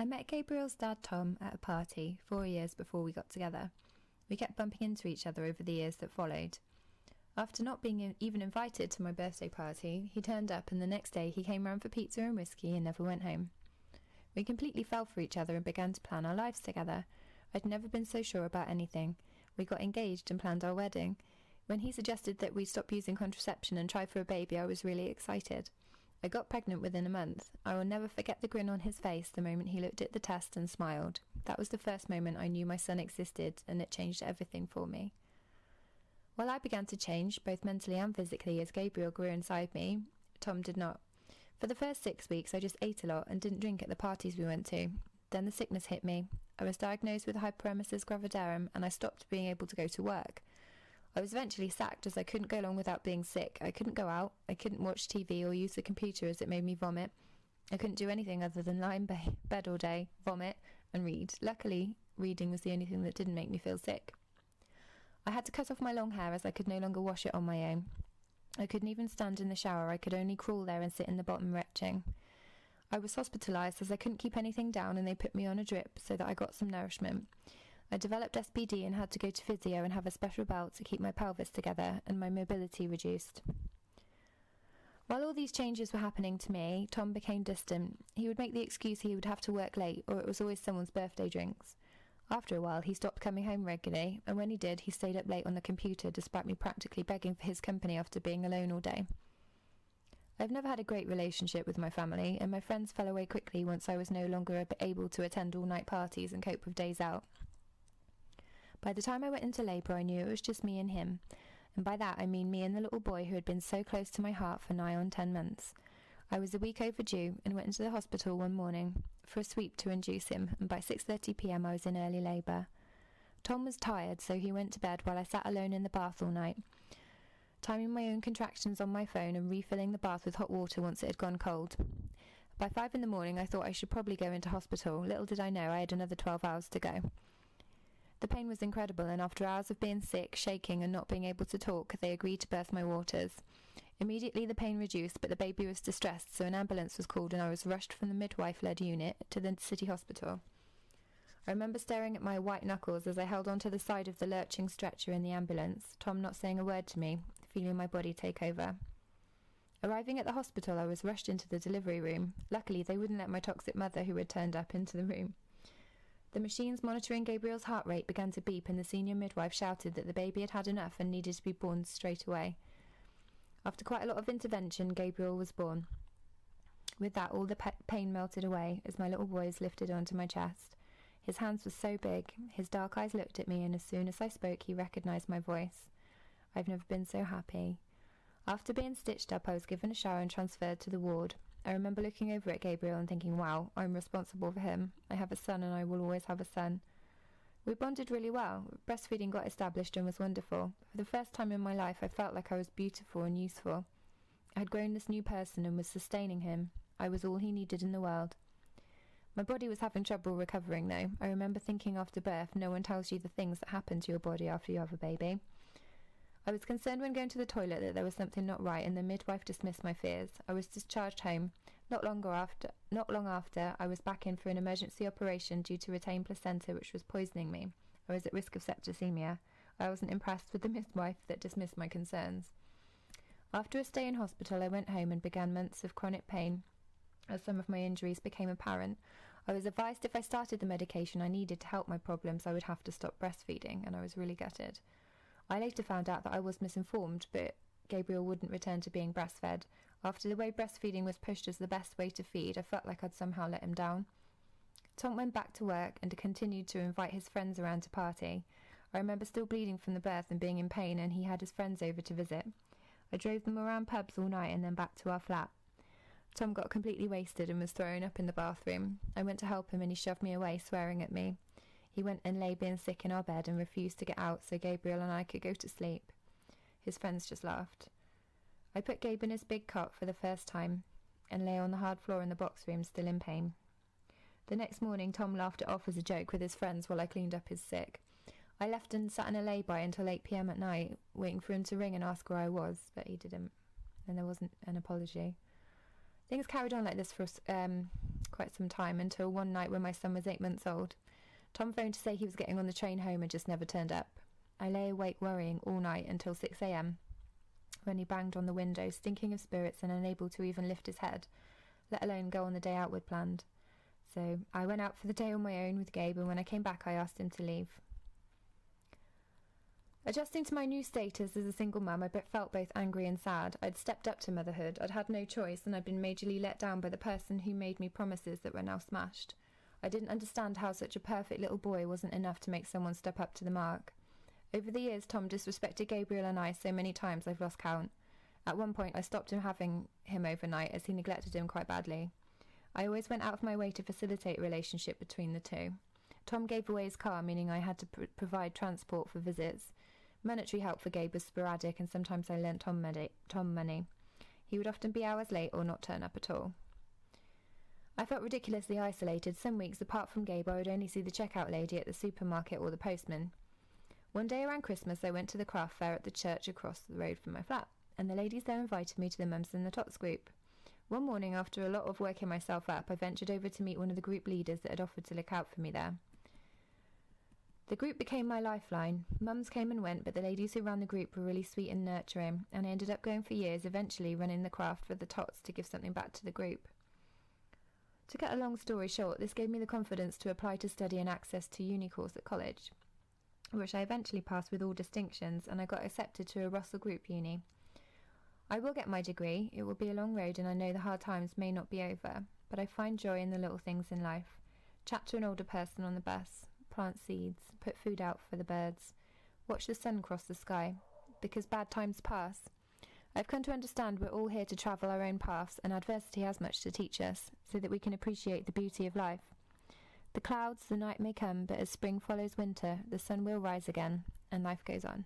I met Gabriel's dad Tom at a party 4 years before we got together. We kept bumping into each other over the years that followed. After not being even invited to my birthday party, he turned up and the next day he came round for pizza and whiskey and never went home. We completely fell for each other and began to plan our lives together. I'd never been so sure about anything. We got engaged and planned our wedding. When he suggested that we stop using contraception and try for a baby, I was really excited. I got pregnant within a month. I will never forget the grin on his face the moment he looked at the test and smiled. That was the first moment I knew my son existed, and it changed everything for me. While I began to change, both mentally and physically, as Gabriel grew inside me, Tom did not. For the first 6 weeks, I just ate a lot and didn't drink at the parties we went to. Then the sickness hit me. I was diagnosed with hyperemesis gravidarum, and I stopped being able to go to work. I was eventually sacked as I couldn't go long without being sick. I couldn't go out, I couldn't watch TV or use the computer as it made me vomit. I couldn't do anything other than lie in bed all day, vomit, and read. Luckily, reading was the only thing that didn't make me feel sick. I had to cut off my long hair as I could no longer wash it on my own. I couldn't even stand in the shower, I could only crawl there and sit in the bottom retching. I was hospitalised as I couldn't keep anything down and they put me on a drip so that I got some nourishment. I developed SPD and had to go to physio and have a special belt to keep my pelvis together and my mobility reduced. While all these changes were happening to me, Tom became distant. He would make the excuse he would have to work late, or it was always someone's birthday drinks. After a while, he stopped coming home regularly, and when he did, he stayed up late on the computer despite me practically begging for his company after being alone all day. I've never had a great relationship with my family, and my friends fell away quickly once I was no longer able to attend all-night parties and cope with days out. By the time I went into labour, I knew it was just me and him, and by that I mean me and the little boy who had been so close to my heart for nigh on 10 months. I was a week overdue and went into the hospital one morning for a sweep to induce him, and by 6:30 p.m. I was in early labour. Tom was tired, so he went to bed while I sat alone in the bath all night, timing my own contractions on my phone and refilling the bath with hot water once it had gone cold. By 5 in the morning I thought I should probably go into hospital. Little did I know I had another 12 hours to go. The pain was incredible, and after hours of being sick, shaking and not being able to talk, they agreed to birth my waters. Immediately the pain reduced, but the baby was distressed, so an ambulance was called and I was rushed from the midwife-led unit to the city hospital. I remember staring at my white knuckles as I held onto the side of the lurching stretcher in the ambulance, Tom not saying a word to me, feeling my body take over. Arriving at the hospital, I was rushed into the delivery room. Luckily, they wouldn't let my toxic mother, who had turned up, into the room. The machines monitoring Gabriel's heart rate began to beep and the senior midwife shouted that the baby had had enough and needed to be born straight away. After quite a lot of intervention, Gabriel was born. With that, all the pain melted away as my little boy was lifted onto my chest. His hands were so big, his dark eyes looked at me, and as soon as I spoke, he recognised my voice. I've never been so happy. After being stitched up, I was given a shower and transferred to the ward. I remember looking over at Gabriel and thinking, wow, I'm responsible for him. I have a son and I will always have a son. We bonded really well. Breastfeeding got established and was wonderful. For the first time in my life, I felt like I was beautiful and useful. I had grown this new person and was sustaining him. I was all he needed in the world. My body was having trouble recovering, though. I remember thinking after birth, no one tells you the things that happen to your body after you have a baby. I was concerned when going to the toilet that there was something not right, and the midwife dismissed my fears. I was discharged home. Not long after, I was back in for an emergency operation due to retained placenta, which was poisoning me. I was at risk of septicemia. I wasn't impressed with the midwife that dismissed my concerns. After a stay in hospital, I went home and began months of chronic pain as some of my injuries became apparent. I was advised if I started the medication I needed to help my problems, I would have to stop breastfeeding, and I was really gutted. I later found out that I was misinformed, but Gabriel wouldn't return to being breastfed. After the way breastfeeding was pushed as the best way to feed, I felt like I'd somehow let him down. Tom went back to work and continued to invite his friends around to party. I remember still bleeding from the birth and being in pain, and he had his friends over to visit. I drove them around pubs all night and then back to our flat. Tom got completely wasted and was throwing up in the bathroom. I went to help him and he shoved me away, swearing at me. He went and lay being sick in our bed and refused to get out so Gabriel and I could go to sleep. His friends just laughed. I put Gabe in his big cot for the first time and lay on the hard floor in the box room, still in pain. The next morning, Tom laughed it off as a joke with his friends while I cleaned up his sick. I left and sat in a lay-by until 8 p.m. at night, waiting for him to ring and ask where I was, but he didn't, and there wasn't an apology. Things carried on like this for quite some time, until one night when my son was 8 months old. Tom phoned to say he was getting on the train home and just never turned up. I lay awake worrying all night until 6 a.m. when he banged on the window, stinking of spirits and unable to even lift his head, let alone go on the day out we'd planned. So I went out for the day on my own with Gabe, and when I came back I asked him to leave. Adjusting to my new status as a single mum, I felt both angry and sad. I'd stepped up to motherhood, I'd had no choice, and I'd been majorly let down by the person who made me promises that were now smashed. I didn't understand how such a perfect little boy wasn't enough to make someone step up to the mark. Over the years, Tom disrespected Gabriel and I so many times I've lost count. At one point, I stopped him having him overnight as he neglected him quite badly. I always went out of my way to facilitate a relationship between the two. Tom gave away his car, meaning I had to provide transport for visits. Monetary help for Gabe was sporadic, and sometimes I lent Tom money. He would often be hours late or not turn up at all. I felt ridiculously isolated. Some weeks, apart from Gabe, I would only see the checkout lady at the supermarket or the postman. One day around Christmas, I went to the craft fair at the church across the road from my flat, and the ladies there invited me to the Mums and the Tots group. One morning, after a lot of working myself up, I ventured over to meet one of the group leaders that had offered to look out for me there. The group became my lifeline. Mums came and went, but the ladies who ran the group were really sweet and nurturing, and I ended up going for years, eventually running the craft for the Tots to give something back to the group. To cut a long story short, this gave me the confidence to apply to study and access to uni course at college, which I eventually passed with all distinctions, and I got accepted to a Russell Group uni. I will get my degree. It will be a long road, and I know the hard times may not be over, but I find joy in the little things in life. Chat to an older person on the bus, plant seeds, put food out for the birds, watch the sun cross the sky, because bad times pass. I've come to understand we're all here to travel our own paths, and adversity has much to teach us, so that we can appreciate the beauty of life. The clouds, the night may come, but as spring follows winter, the sun will rise again, and life goes on.